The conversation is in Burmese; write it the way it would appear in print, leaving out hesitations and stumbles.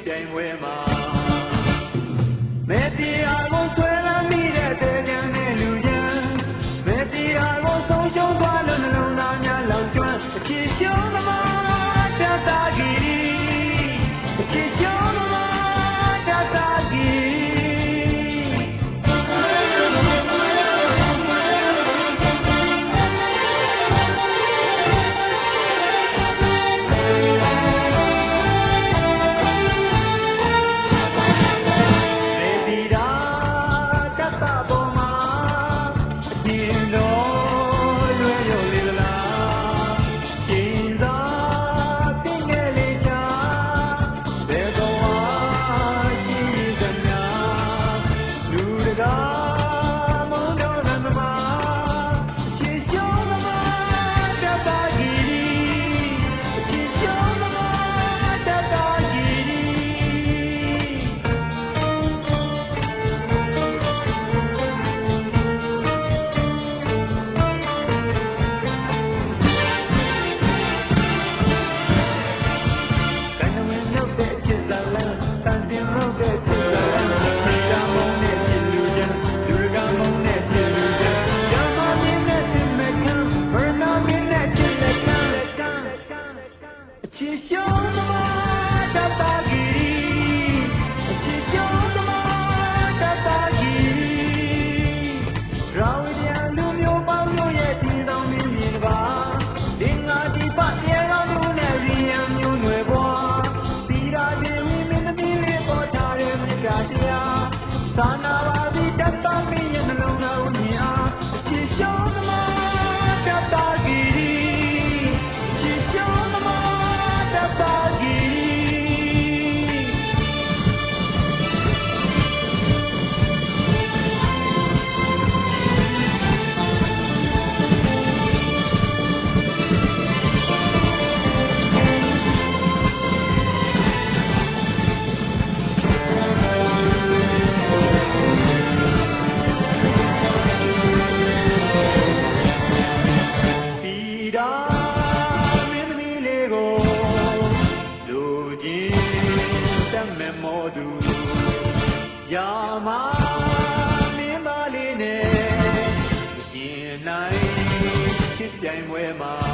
ပြိုင်ပွဲမှာမဲတရားကိုဆွဲလာမိတဲ့တဲ့ကြံတဲ့လူချမ်းမဲတရားကိုဆုံးရှုံးသွားလို့နှလုံးသားများလောင်ကျွမ်းအချစ်ရှုံးသမားတတဂီအချစ်ရှုံးသမားတတဂီချစ်ရှုံးသမားတတဂီချစ်ရှုံးသမားတတဂီရာဝိတ္တလူမျိုးပေါင်းတို့ရဲ့ဒီတောင်မြင်းမြေပါဒီငါဒီပပြေတော်သူနဲ့ရီယံမျိုးနွယ်ပွားတီရာဒေဝီမင်းသမီးလေးပေါ်ထားတဲ့မြတ်တရားသာနာပါသည်တတမင်းရဲ့နှလုံးသားကိုမြင်အားချစ်ရှုံးသမားတတဂီချစ်ရှုံးသမားမောသူရာမမင်းသားလေးနဲ့ရှင်နိုင်ချစ်ပြိုင်ပွဲမှာ